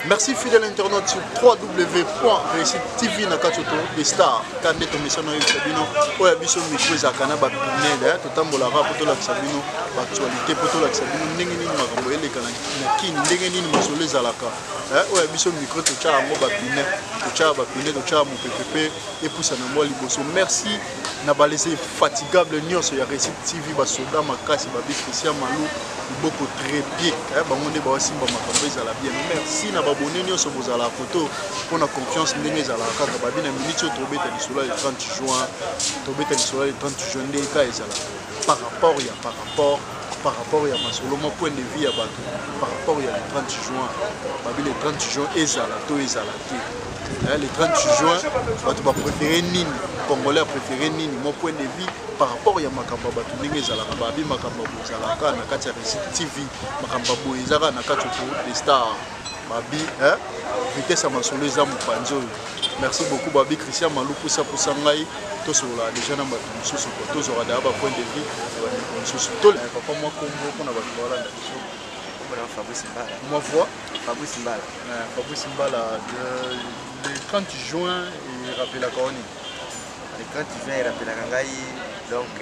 Merci fidèle internaute sur www.réussite-tv na katoto des stars quand est tombé sur nous sabino oya biso micro za kana ba pineda totambola rapoto la sabino actualité poto la sabino ndenge nini makambo eleka na kini ndenge nini masolo ezalaka oya biso micro to cha ngo ba pine to cha mo pepepe et poussa na moi liboso. Merci na balese fatigable nyonso ya Réussite TV ba soda makasi ba bi Christian Malou beaucoup très bien bango nde ba simba makambo ezala bien. Merci na abonnez nous sur vos à la photo pour la confiance n'engage à la carte babine minute tombé le 30 juin tombé le 30 juin des cas par rapport il y a par rapport il y a masolo mon point de vue à bateau par rapport il y a le 30 juin babine le 30 juin ezala to ezala le 30 juin bato ba préférer nini congolais préféré nini mon point de vue par rapport il y a makamba bato n'engage à la babi makamba bozala ka na kati ya Réussite TV makamba boezaka na kati des stars Babi, vitesse à ma solo za mupanzo. Merci beaucoup Babi Christian Malou pour ça ngai to sola déjà na bato mususu ko to zora da ba point de vue ba mususu to papa moi Congo pour na bato wala na biso pour na Fabrice Mbala moi voix Fabrice Mbala le 30 juin il rappelle la Coroni le 30 juin il rappelle la ngai donc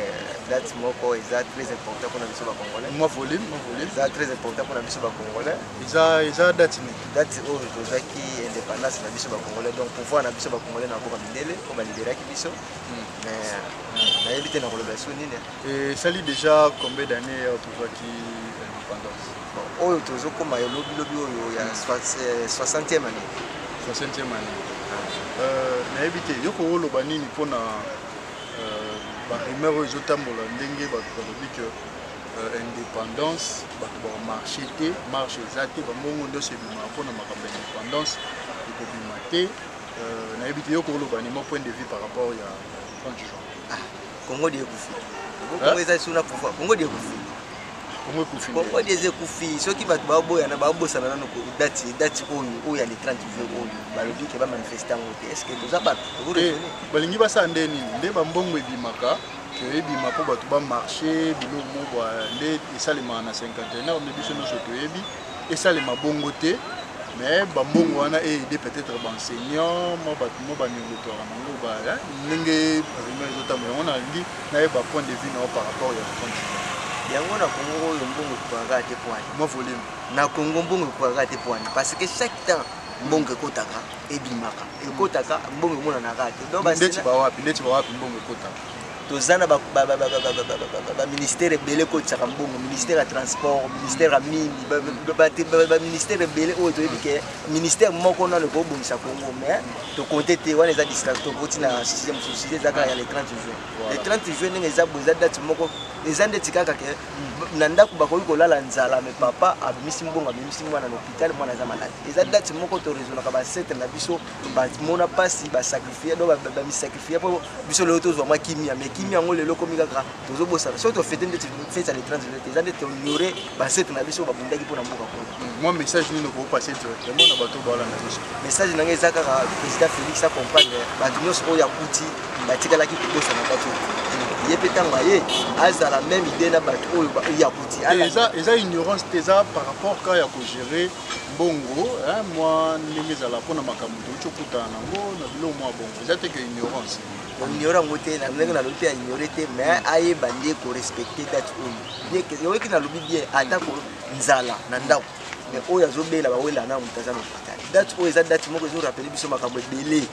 date moko est très important pour la mission ba congolais moi volume c'est très important pour la mission ba congolais isa date ni date au qui indépendance la mission ba congolais donc pouvoir la mission ba congolais na boka mindele pour ba libérer qui mission mais na éviter na relation nini et ça lit déjà combien d'années pouvoir qui indépendance bon au tozo comme ya lobby oyo ya 60e année na éviter yoko loba nini pona rumeur aux otambola ndenge bato que indépendance bato ba marché ezate ba mongo ndo se bima pona makambo indépendance ekobima te na ebite yo ko loba ni mon point de vue par rapport ya 30 jours Congo de kufi Congo ezasuna pouvoir Congo de kufi Congo de kufi soki bato ba boya na ba bosana na ko date oyo ya le 30 jours oyo ba lobi ke ba manifester ngote est-ce que toza bato balingi basa ndeni nde ba mbongo ebimaka ebima po bato ba marché bilo mo ba nde esalema na 51 ans mais biso no soto ebi esalema bongo te mais ba mbongo wana aider peut-être ba enseignant mo bato mo ba nyongoto na ngo ba ndenge vraiment ezotama on a dit na ba point de vue na par rapport ya continue yango na Congo yo mbongo ko agate point mo volume na Congo mbongo ko agate point parce que chaque temps mbongo ekotaka ebimaka ekotaka mbongo mona na kate donc ndeti ba wapi mbongo ekotaka tozana ba ministère belé ko tsaka mbongo ministère ya transport ministère ya mine ba ministère belé o to ebike ministère moko na le ko bongisa Congo mais to compter te wana za distraction ko tina 6e société zaka ya le 30 juin le 30 juin ndenge za boza date moko les andeti kaka ke nanda ku bakoyi ko lala nzala mais papa abimisi mbongo abimisi mwana na hôpital mwana za malade eza date moko to raisonna ka ba set na biso ba mona pasi ba sacrifier do ba mi sacrifier po biso le to zo ma kimia mais kimia ngo le loko mikaka tozo bosa so to fete ndeti fete les 30 jours eza ndeti ignorer ba set na biso ba bundaki po na mboka ko moi message ni no ko passer directement na bato bala na biso message na ngeza kaka président Félix a comprendre ba dunyo so ya kuti ba tikala ki bosa na bato yepetanga ye azala même idée na bato oyo ya kuti eza ignorance teza par rapport ka ya ko gérer bongo moi ndenge zala pona makambo to chokuta nango na bilo mwa bongo eza te que ignorance ignorant ngote na ndenge na lobi ya ignorer te mais aye bandi ko respecter date oyo bien que yo ki na lobi bien ata ko nzala na ndako mais oyo azobela ba wela na mutaza no patali date oyo eza date moko zo rappeler biso makambo ebele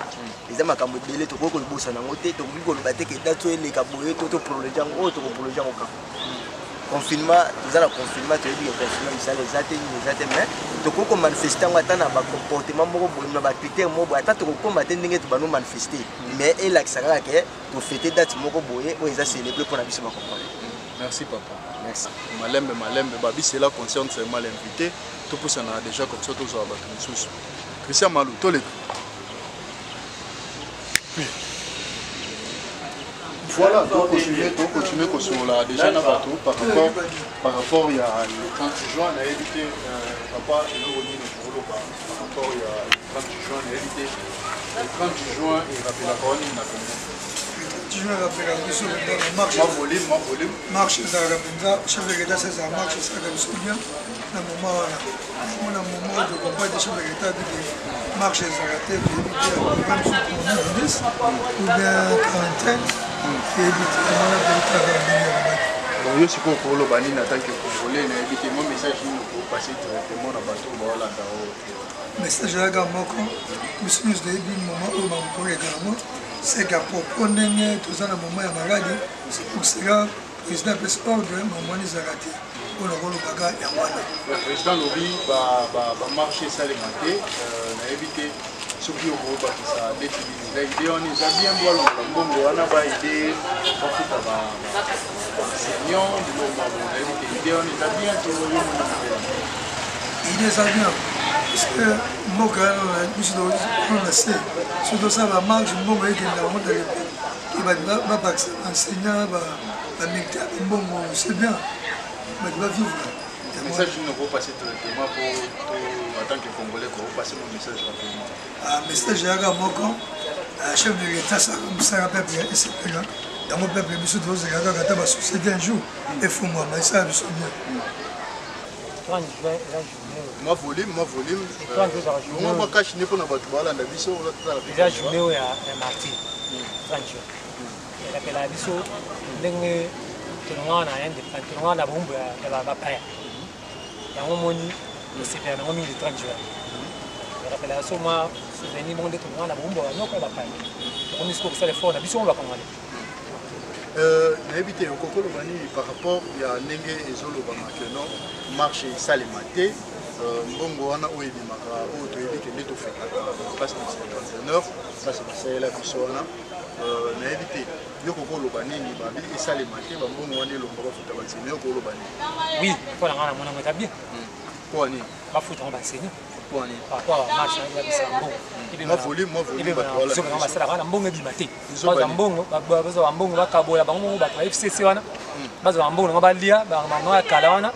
eza makambo ebele to ko libosa nango te to ko loba te ke date oyo eleka boye to prolonger ngo to ko prolonger ngo confinement toza na confinement to yebi confinement misala ezate ni ezate mais to ko manifester ngo ata na ba comportement moko boye na ba critère moko ata to ko komba te ndenge to ba no manifester mais elakisa kaka ke to fêter date moko boye oyo eza célébrer pour na biso ba comprendre. Merci papa. Merci. Malembe babi c'est là concerne c'est mal invité tout pour ça na déjà comme ça tous à battre sous Christian Malou tolé. Voilà, donc continuer sur la déjà na bateau par rapport il y a le 30 juin on a évité papa et nous revenu pour le par rapport il y a le 30 juin on a évité le 30 juin et rappelle la colonne na 10 toujours rappelé la marche. Marche, chef de l'État, c'est ça, marche, ça comme ça bien. Dans le moment de comprendre des chefs de l'État, de marche, ça a été même sur le 10 ou bien quarantaine, et éviter de travailler. Bon, je suis pour le banni en tant que Congolais, mais éviter mon message pour passer directement dans le bateau. Message à la Moko, monsieur nous dit moment où on pourrait également, c'est qu'à propos de tout ça, dans le moment où maladie, c'est pour cela que le président peut se ordre, moment où il a raté. On a le bagage et le président Lobby va marcher ça les matins, on a évité ce qui est au groupe qui ça l'utilise. L'idée on est bien bon, on a pas idée, on fait pas enseignant, l'idée on est bien tout le monde. Il est bien. Parce que moi, quand on a sait, surtout ça, la marche, moi, je vais dire qui va enseignant, c'est bien. Mais il va vivre. Le message que nous avons passé directement en tant que Congolais, pour passer mon message rapidement. Le message est à Moko, chef de l'État, ça rappelle bien. Dans mon peuple, je suis dans la société un jour, il faut moi, mais ça, je suis bien. Moi volume moi cache n'est pas dans votre balle la biso déjà journée ya mardi 30 jours et la biso ndenge tunwana yende tunwana bombo ya ba paya ya ngomoni c'est bien ngomoni de 30 jours et rappela so moi souvenir monde tunwana bombo ya noko ba paya on est sur ça les forts la biso on va commander n'habité au Kokolo Bani par rapport à Nenge et Zolo Bamakeno marché Salemate Mbongo wana oyo ebimaka oyo toyebi kende tofekaka place de l'entraîneur ça c'est basalela biso wana nayebi te yo kokoloba nini babi esalema te bambongo wana elongo bafuta banseigne yo koloba nini oui mpo na nga na monango eta bien mpo nini bafuta ngo banseigne mpo nini par rapport à marche na bisala mbongo basalaka wana mbongo ebima te bazwa mbongo bakabola bango bato ba FCC wana bazwa mbongo nango balia bango ya kala wana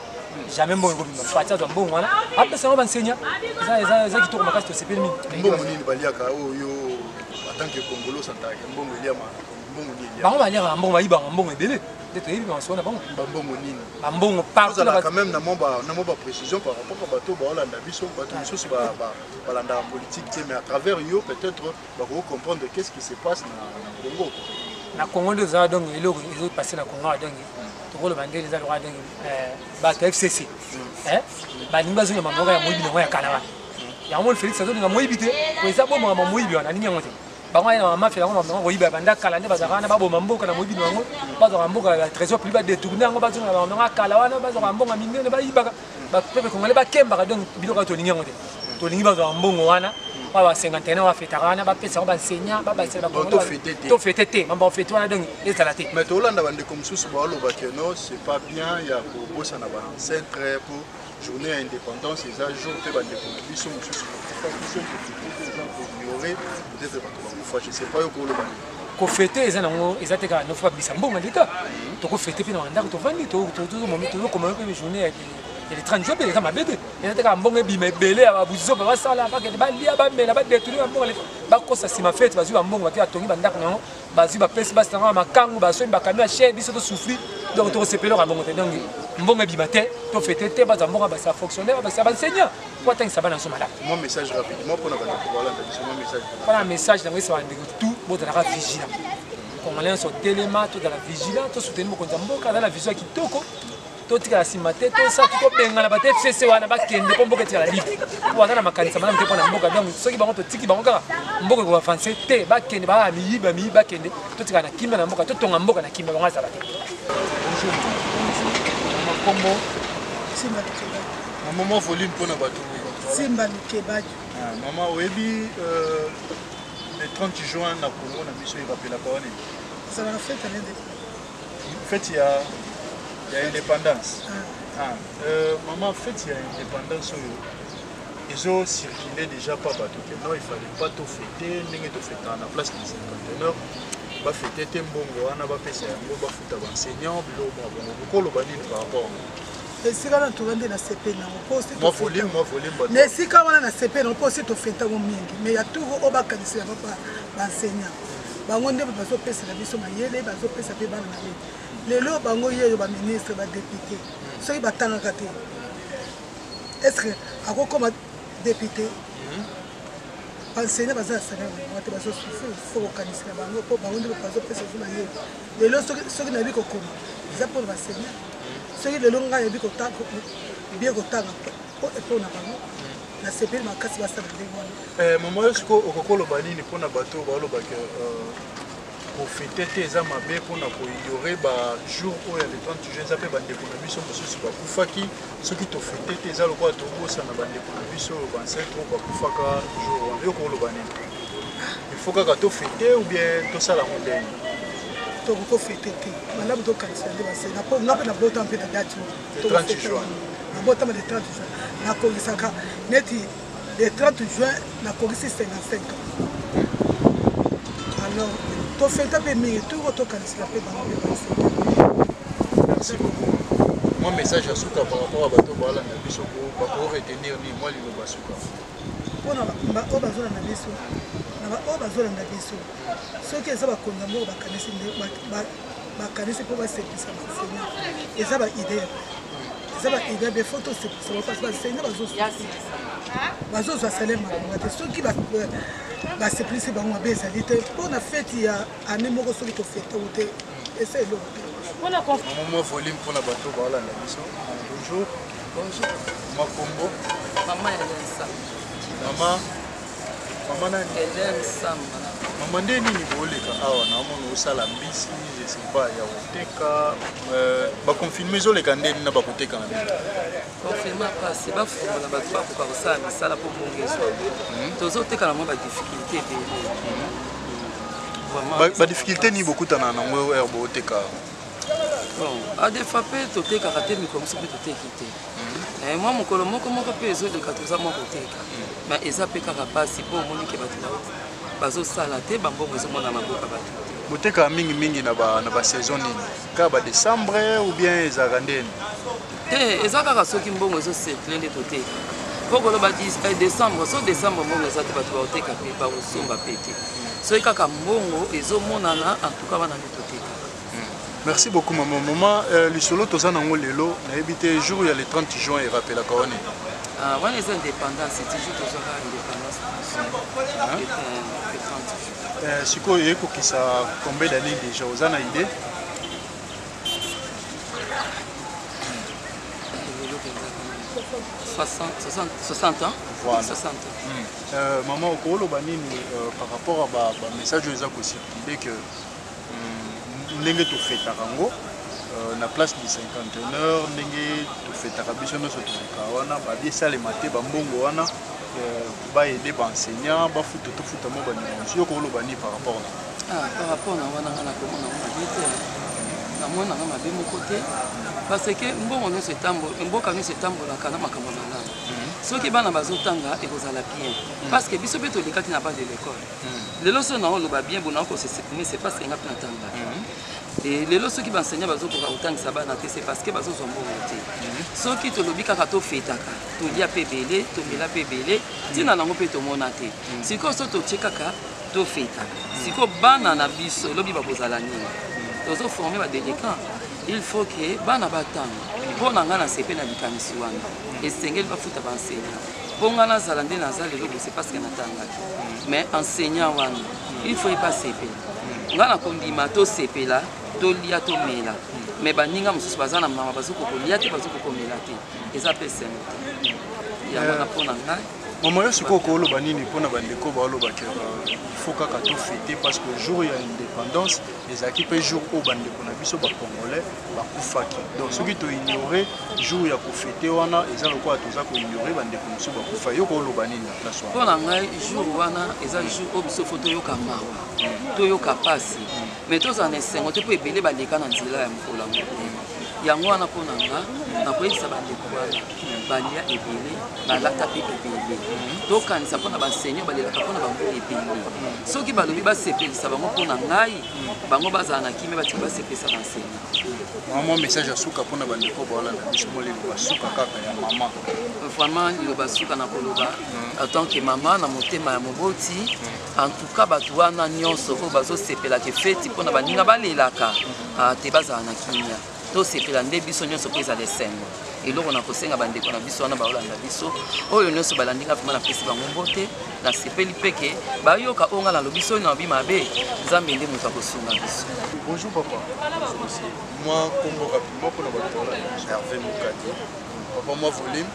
jamais mbongo ekobima fati azwa mbongo wana apesa yango banseigne eza kitoko makasi tosepeli mingi mbongo nini baliaka oyo en tant que Congolo santaka mbongo eliama mbongo nini bango baliaka mbongo bayibaka mbongo ebele nde toyebi bango na bango bambongo nini bambongo partout quand même na mo ba précision par rapport à bato baolanda biso bato misusu balandaka politique te mais à travers yo peut-être bako comprendre qu'est-ce qui se passe na Congo na Congo nde eza donc eloko ezopasse na Congo donc tokoloba ndenge eza lokola donc bato FCC balingi bazonga maboko ya moyibi nango ya kala wana yango Félix azolinga moyibi te po eza bomaka moyibi wana alingi yango te bango aye na mafia yango bango koyiba banda kala nde bazalaka wana baboma mboka na moyibi nango bazwaka mboka ya trésor public badetourne yango bazonga bango ya kala wana bazwaka mbongo minene bayibaka bapepe congolais bakembaka donc biloko tolingi yango te tolingi bazwaka mbongo wana ba 51 wa fetaka wana bapesa yango banseignant babasela tofete te mamba ofete wana donc ezala te mais tolanda bandeko mosusu baoloba ke non c'est pas bien ya kobosana bacentre pour journée ya indépendance eza jour mpe bandeko na biso mosusu biso ignorer peut-être bato bakufa je sais pas yo koloba kofete eza nango eza te kaka nofa bisa mbongo leta tokofete mpe na bandako tovandi tozokomana mpe journée ya les 30 jours eza mabe te eza te kaka mbongo ebima ebele ya babuzizo basala bakende balia bamela badetourne bambongo bakosa nsima fete bazwi bambongo bake batongi bandako nango bazwi bapesi basi nango ya makangu basombi bakami ya chere biso tosouffrir donc tokosepelaka mbongo te donc mbongo ebima te tofete te bazwa mbongo basa fonctionnaire basa banseignant po atangisa bana so malamu mon message rapidement mpona bandeko balanda biso mon message mpona message nango esa bandeko tout bozalaka vigilant congolais nyonso telema tozala vigilant tosoutenir mokonzi ya mboka aza na vision ya kitoko totikala nsima te tosaki tobengana bato FCC wana bakende mpo mboka etikala libre po baza na makanisa malamu te mpona mboka donc soki bango totiki bango kaka mboka ekobafanse te bakende baa miyibi bakende totikala na kimia na mboka totonga mboka na kimia bango azala te makombo mama volume mpona bato Simba Lukebaju mama oyebi le 30 juin na Congo na biso ebapelaka wana ça va faire fête ya indépendance maman fête ya indépendance oyo ezo circuler déjà pas bato ke non il fallait pas tout fêter ndenge tofetaka na place du cinquantenaire bafete te mbongo wana bapesa yango bafuta baenseignant biloko mwa bongo bokoloba nini par rapport esika wana tovandi na sepe nango volume na esika wana na sepe nango mpo osi tofetango mingi mais ya turo oyo bakanisa ya baenseignant bango nde bazopesela biso mayele bazopesa mpe bana na bete lelo bango yeyo baministre badepute soki batangaka te estce akokoma député enseignant baza salaire bango te bazosufrir fo kokanisela bango mpo bango nde bazopesa biso mayele lelo soki nayebi kokoma eza mpona baseignant soki lelo ngai nayebi bie kotanga mpo na bango nasepeli makasi basala ndenge wana mama oyo sikoyo okokoloba nini mpona bato balobaka kofete te eza mabe mpona koignore bajour oyo ya le 30 juin eza mpe bandeko na biso mosusu bakufaki soki tofete te eza lokola tobosana bandeko na biso bancêtre oyo bakufaka jour wana yo kokoloba nini ifo kaka tofete ou bien tosala ngo ndenge tokofete te malamu tokanisa nde basena mpo nga mpe nabota mpe na date nabotama le 30 juin nakongisaka neti le 30 juin nakongisi 55 alors tofete mpe mingi toko tokanisela mpe bango mpe basena. Merci beaucoup. Moi message à suka par rapport à bato balanda biso bako retenir ni moi liloba suka mpona oyo bazolanda biso na oyo bazolanda biso soki eza bakonza moko bakanisi mpo basepisa basenya eza baidea eza baidea befo tosepisa bapasi basenya bazozwa salaire makonga te soki basepelisi bango mabe ezali te mpona feti ya ane moko soki tofete o te esa eloko te mama volume mpona bato balanda biso bonjour makombo Maman Hélène Samba. Maman nani? Hélène Samba. Maman nde nini boleka awa na mona osala mbisi je sais pas ya koteka ba confirmer ezoleka ndeni na bakoteka na bino Confirmer pasi bafungola bato bakoka kosala misala mpo bongeso tozoteka na mwa badifficulté ebele badifficulté nini bokutana nango oyo booteka bon adefa mpe totekaka te mikolo mosusu mpe toteki te mwa mokolo moko mpe ezoleka toza mwa koteka ma eza mpe kaka mpasi mpo omoni ke bato bazosala te bambongo ezomona maboka bato te boteka mingimingi na basaison nini kaka badécembre ou bien ezalaka ndeni te eza kaka soki mbongo ezosirkule nde toteka mpo koloba décembre so décembre mbongo eza te bato baoteka mpe baosomba mpe te soki kaka mbongo ezomonana entuka wana nde toteka. Merci beaucoup maman. Maman, lisolo toza nango lelo nayebi te jour ya le 30 juin erapelaka wane wana eza indépendance toujours tozwaka indépendance le 30 juin. Sikoyo ekokisa combien d'années déjà oza na idée 60 ans. Voilà. 60 ans. Maman okoloba nini par rapport à message oyo eza kocircule que ndenge tofetaka yango na place du cinquantenaire ndenge tofetaka biso nyonso toleka wana babiesalema te bambongo wana baede baenseignant tofuta mo banionsi yo koloba nini par rapport par rapport na wana nga nakomona ngo mabe te namonanga mabe moko te parce que mbongo nyonso mboka nyonso etambolaka na makambo malamu soki bana bazotanga ekozala bien parce que biso mpe tolekaki na base de l'école lelo so nao oloba bien bona okosesepime c'est parce que nga mpe natanga lelo soki baenseignant bazokoka kotangisa bana te c'est parce que bazozwa mbongo te soki tolobi kaka tofetaka tolia mpe ebele tomela mpe ebele ntina nango mpe tomona te sikoyo so totie kaka tofetaka sikoyo bana na biso elobi bakozala nini tozoforme badélinquant il faut que bana batanga mpo na ngai nasepe na likanisi wana esengeli bafuta baenseignant mpo ngai nazala nde naza lelo bo c'est parce que natangaki mais enseignant wana il faut epasepela ngai nakondima tosepela tolia tomela mais baninga mosusu baza na mama bazokokolia te bazokokomela te eza mpe sene te yango na mpo na ngai mama yo sikoyo okoloba nini mpona bandeko balobaka faut kaka tofete parce que jour ya indépendance ezalaki mpe jour oyo bandeko na biso bacongolais bakufaki donc soki toignore jour ya kofete wana eza lokola toza koignore bandeko mosusu bakufa yo koloba nini na place wana mpo na ngai jour wana eza jour oyo biso fo toyoka mawa toyoka pasi mais tozala na esengo te mpo ebele baleka na nzela ya mokolo yango yango wana mpona nga nakoyebisa bandeko wana balia ebele balata mpe ebele tokanisa mpona baseigneur balelaka mpona bango ebele soki balobi basepelisa bango mpona ngai bango bazala na kimia batika basepelisa baseigneur mama message ya suka mpona bandeko baolanda biso molelo basuka kaka ya mama vraiment liloba suka na koloba en tant que mama na motema ya moboti en tout cas bato wana nyonso oyo bazosepelaka feti mpona baninga balelaka te bazala na kimia tosepela nde biso nyonso mpe ezala esengo eloko na kosenga bandeko na biso wana baolanda biso oyo nyonso balandinga vraimen napesi bango mbote nasepeli peke bayoka oyo nga nalobi so oyo na lobi mabe nzambe nde moto akosunga biso. Bonjour papa. Moi Congo rapidement pour la Hervé Moukadi. Papa moi volume.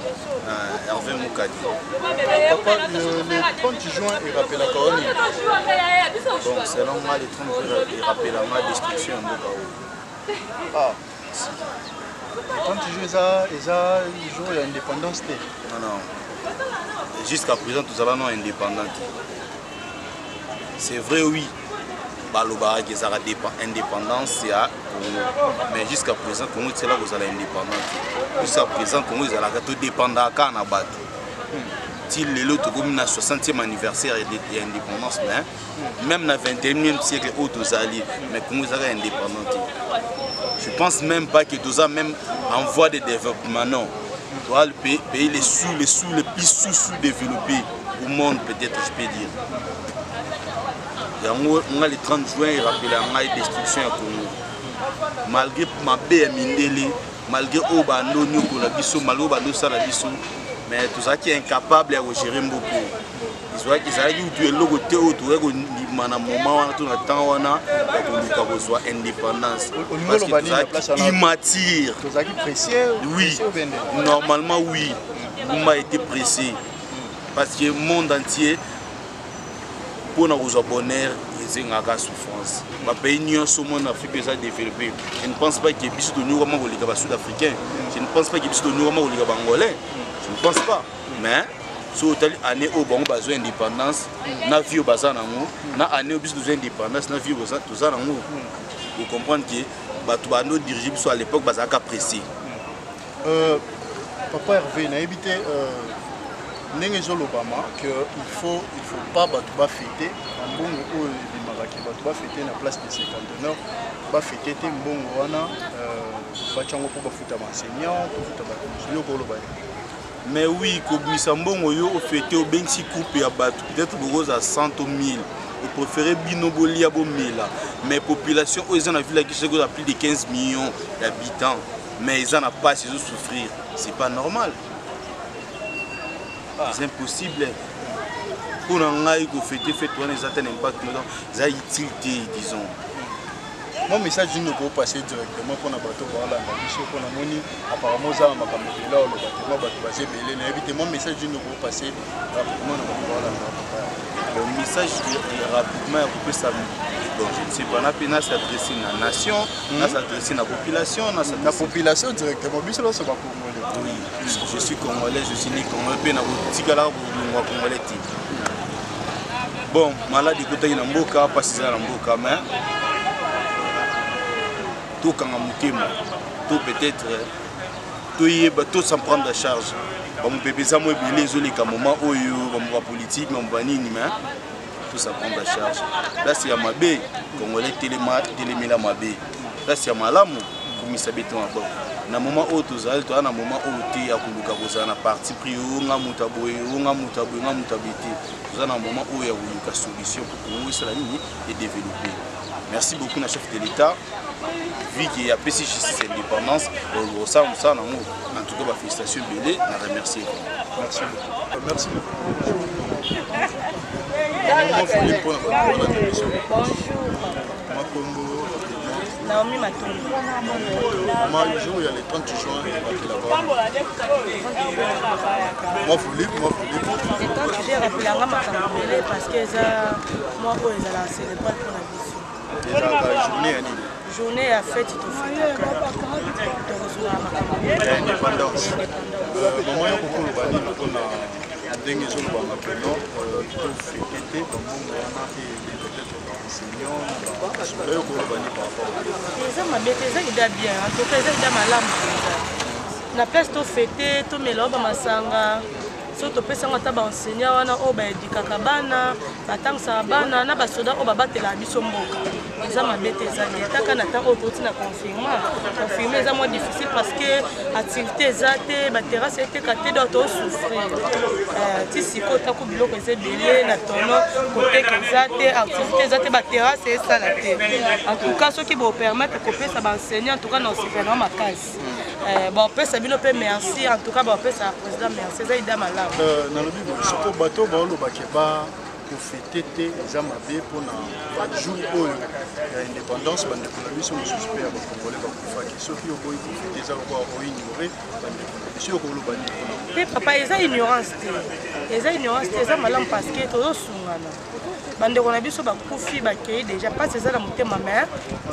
Hervé Moukadi. Papa le 30 juin il rappelle la Corone. Bon selon moi le 30 juin il rappelle la destruction de Bokao. Ah. Le 30 juin il jour il y a indépendance. Non non. Jusqu'à présent nous allons non indépendante. C'est vrai oui. Balobara qui a indépendance mais jusqu'à présent Congo c'est là que vous allez indépendante. Jusqu'à présent Congo ils allent tout dépendre à Kanabatu. S'il est l'autre comme le 60e anniversaire de l'indépendance même dans le 21e siècle autres alliés mais Congo ils allent indépendante. Je pense même pas que tout ça même en voie de développement non. Le pays les plus sous-développés au monde peut-être je peux dire. Le 30 juin, il rappelle la destruction à Congo. Malgré ma belle mindele, malgré Obando, malgré Obando Salabiso, mais tout ça qui est incapable de gérer beaucoup. Ils ont dit que le côté autour de moment où on attend indépendance. Parce que ça immature. Oui, normalement oui. On a été pressé. Parce que le monde entier. Pour nous bonheur, ils ont une souffrance. Les pays en Afrique sont développés. Je ne pense pas qu'il y ait des Sud-Africains. Je ne pense pas qu'il y ait des Angolais. Je ne pense pas. Mais, si vous avez année où vous avez besoin d'indépendance, vous avez besoin d'indépendance, vous comprenez que les dirigeants à l'époque sont pressés. Papa Hervé, n'a évité. L'Obama qu'il faut pas fêter en bon ou fêter na place de 59 ba fêter te mbongo wana ba chango pour bafuta enseignant pour futa ba mais oui comme mbongo yo fêter au bensi coupe ya bato peut-être beaucoup à 100 000 vous préférez binoboli ya bomela mais population ils en a vu la qui a plus de 15 millions d'habitants mais ils en a pas ces souffrir c'est pas normal. C'est impossible. Pour nous fêter, un impact, ça utilité, disons. Mon message ne peut passer directement pour la bateau pour la moni. Apparemment, ça m'a camouflé là, le bateau basé belé. Mon message ne peut passer rapidement le message rapidement peut bon, je ne sais pas, on a s'adresser à la nation, on a s'adresser à la population. La population directement, oui, je suis congolais, je suis né congolais, je suis congolais. Bon, malade écoutez, il y a un beau cas, pas si c'est un beau cas, mais tout quand on tout peut-être, tout s'en prendre en charge. Mon bébé, ça m'a oublié les moments où il y a politique, mais tout ça prend en charge. Là, c'est à ma baie, Congolais télémila ma baie. Là, c'est à ma lame, comme il s'habite en bas. Na moment où tu as, tu as un moment où tu as un parti pris, on a mutaboé, tu as un moment où il y a une solution pour que la ligne est développée. Merci beaucoup, le chef de l'État. Vu qu'il y a PCJ indépendance, en tout cas, félicitations, Bélé, je remercie. Merci beaucoup. Merci beaucoup. Bonjour. Naomi Matoum. Le jour, il y a les 30 juin, moi, vous libre. Les 30 juin, rappelé à Makamabele parce que moi, ils allaient célébrer pour la vie. Déjà, la journée, journée à fête, il faut faire l'indépendance. ndenge ezolobanga peno tofekete bambongo wana peut-être baenseignant basoleyo kolobani par rapport eza mabe te eza ida bien en tout cas eza ida malamu mpenza na place tofete tomela oyo bamasanga so topesanga ata baenseignant wana oyo baedikaka bana batangisaka bana na basoda oyo babatelaka biso mboka eza mabe te eza te taka na ntango oyo toti na confirme eza moins difficile parce que activité eza te baterrasse eteka te donc tosouffrir ti sikoyo tako biloko eza ebele na tono koteka eza te activité eza te baterrasse esala te en tout cas soki bopermettre kopesa baenseignant en tout cas na osepelanga makasi bapesa bino mpe merci en tout cas bapesa président merci eza ida malamu nalobi soko bato baolobake bakofete te eza mabe mpona bajour oyo ya indépendance bandeko na biso mosusu mpe ya bakongole bakufaki soki oboyi kofete eza lokola oignore bandeko na biso yokoloba nini mpona te papa eza ignorance te eza malamu parce que tozosungana bandeko na biso bakufi bakei déjà mpasi eza na motema mais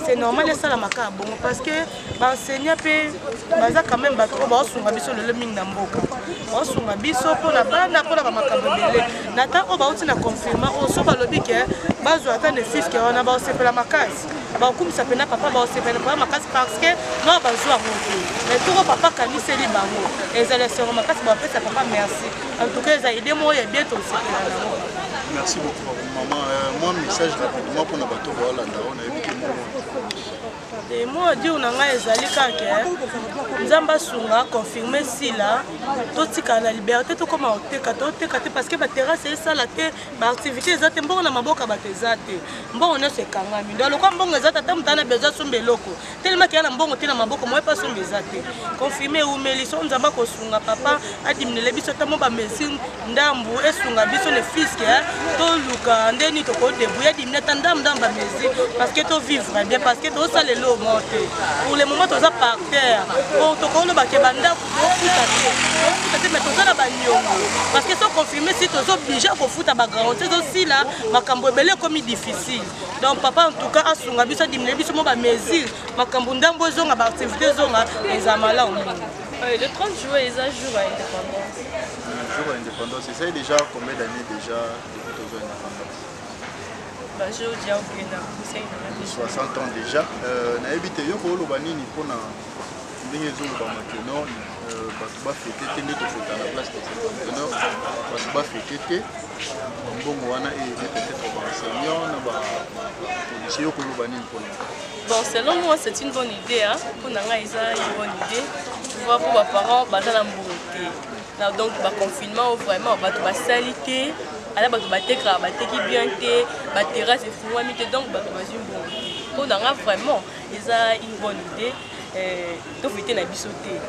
c'est normal esalamaka ya bongo parce que baenseignant mpe baza quand même bato oyo baosunga biso lelo mingi na mboka baosunga biso mpona bana mpona bamakambo ebele na ntan oyo bauti na confirma oyo so balobi ke bazwa ata ne fiske wana baosepela makasi baokumisa mpena papa baosepela mpona makasi parce que no bazwa yango te mais toko papa kaniseli bango ezala esengo makasi bapesa papa merci en tout cas eza ide moko ya bien tosepela nango. Merci beaucoup maman. Moi message rapidement pour bato baolanda on a évité et moi dire na ngai ezali kaka nzamba sunga confirmer sila totika na liberté to koma oteka te parce que ba terrasse esala te ba activité eza te mbongo na maboka bato eza te mbongo nyonso ekangami ndo lokwa mbongo eza tata mutana besoin sombe eloko tellement que na mbongo te na maboko moye pas sombe eza te confirmer umeli so nzamba kosunga papa adimnele biso tamo ba mesine ndambu esunga biso le fiske to luka ndeni to ko debuya dimne tandam ndamba mezi parce que to vivre bien parce que to ça le lot monter pour le moment toza par terre pour to ko lo ba ke banda ko futa te mais to za na ba nyongo parce que so confirmer si to zo obligé ko futa ba garantie aussi là makambo ebele comme difficile donc papa en tout cas asunga biso dimne biso mo ba mesure makambo ndambo zonga ba activité zonga ezamala au le 30 juillet ils a jour à indépendance. Jour à indépendance, c'est déjà combien d'années déjà depuis aux indépendance? Bah je dis au Kenya, c'est 60 ans déjà. Na habité yo ko lo banini pona ndenge zo lo ba maintenant bato ba fêter te ndeto fêter la place des entrepreneurs bato ba fêter te mbongo wana et peut-être ba enseignant na ba policier yo ko lo banini pona. Bon, selon moi, c'est une bonne idée. Hein? Pour nous, c'est une bonne idée. Tu vois, pour mes parents, ils sont en donc, le confinement, vraiment, ils sont salité. Alors, ils sont bien, les terrasses sont flouées, donc, ils sont une bonne idée. Pour nous, vraiment, c'est une bonne idée. Tu fais des bisotés.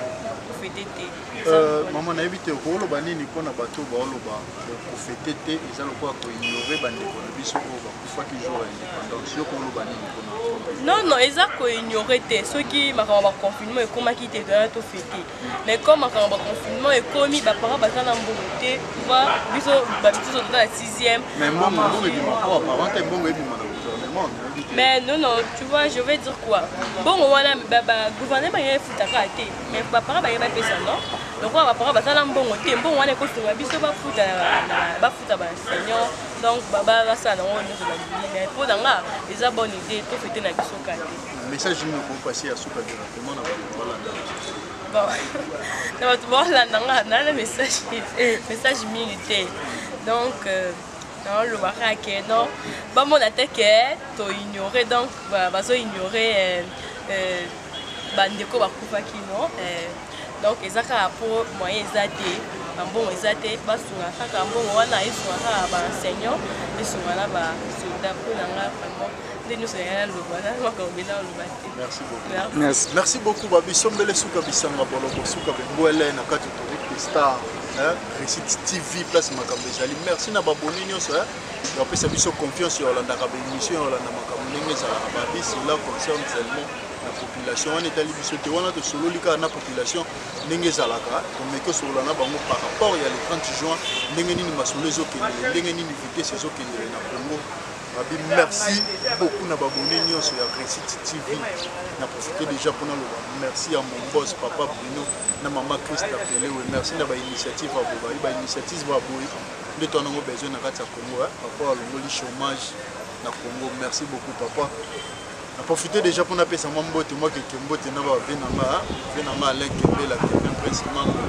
Maman na évité rolo banini pona bato baolo ba ko fêter te ezalo kwa ko ignorer bandeko na biso ko ba kufa ki jour indépendance yo ko lo banini pona non eza ko ignorer te soki makamba confinement e koma ki te doit to fêter mais comme makamba confinement e komi ba parents bazana mbongo te va biso ba biso dans la 6e mais maman mbongo bi ma parents te mbongo ebi ma gouvernement mais non tu vois je vais dire quoi bon wana ba gouvernement y futaka te mais ba parents ba yeba pesa non donc on va parler de mbongo te mbongo wana ko sunga biso ba futa ba enseignant donc baba ça non on mais pour danga eza bonne idée to fêter na biso kate message nous pour passer à souka directement na bon na bato baolanda na message militaire donc non le barake non bamona te ke to ignorer donc bazo ignorer bandeko bakufaki non donc ezaka pour moyen ezate mbongo ezate basunga kaka mbongo wana esunga kaka ba enseignant esunga na ba soldat pour nanga vraiment ndeni so yana lobana makobela lobate. Merci beaucoup. Merci beaucoup babisombele suka bisanga boloko suka bengwele na kati to star Récit TV place makambo ezali merci na baboni nyonso bapesa biso confiance ya olanda ka émission olanda makambo ndenge ezalaka babisi là concerne seulement la population on est allé biso te wana to sololika na population ndenge ezalaka tomeke solana bango par rapport ya le 30 juin ndenge nini masolo ezokendele ndenge nini vitesse ezokendele na Congo merci beaucoup na babone nyonso ya Réussite TV. Na profiter déjà pour nous merci à mon boss papa Bruno na maman Christa Pelé. Merci na ba initiative à Boba, ba initiative à Boy. De ton ngo besoin na kati ya Congo papa alongoli chômage na Congo. Merci beaucoup papa. Na profiter déjà pour na pesa mbote moi que mbote na ba venanga Alain Kembela Kevin Prince Mango.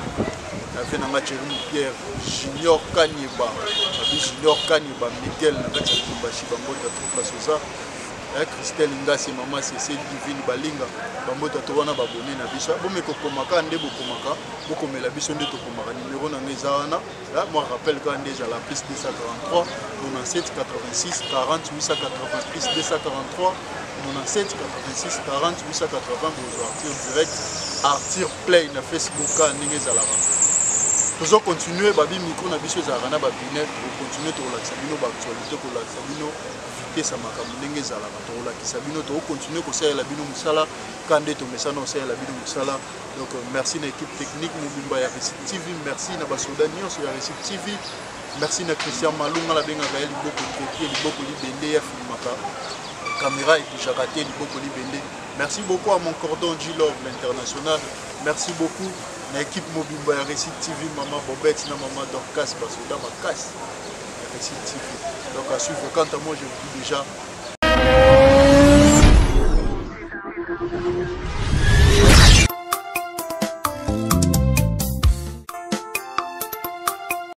Na venanga Thierry Pierre Junior Kaniba. Junior Kaniba Miguel na kati ya Kimbashi bambote trop soza. Christelle Ngasi maman c'est divine balinga bambote to wana babone na biso bomé kokomaka nde bokomaka bokomela biso nde tokomaka numéro na ngeza wana là moi rappelle quand déjà la piste 243 97 86 40 880 piste 243 97 86 40 880 pour Arthur direct Arthur Play na Facebook ka ngeza la toujours continuer babi micro na biso za rana babine pour continuer to relaxer bino ba actualité ko relaxer bino sa makambo ndenge ezalaka tolakisa bino tokokontinue kosalela bino mosala kande tomesana osalela bino mosala. Donc merci na équipe technique mobimba ya Réussite TV, merci na basoda nyonso ya Réussite TV, merci na Christian Malunga la bengaka ya liboko kopi liboko libende ya filmaka caméra ekujaka te liboko libende. Merci beaucoup à mon cordon G-Love l'international, merci beaucoup na équipe mobimba ya Réussite TV, maman Bobette na maman Dorcas basoda makasi Réussite TV. Donc à suivre, quant à moi je vous dis déjà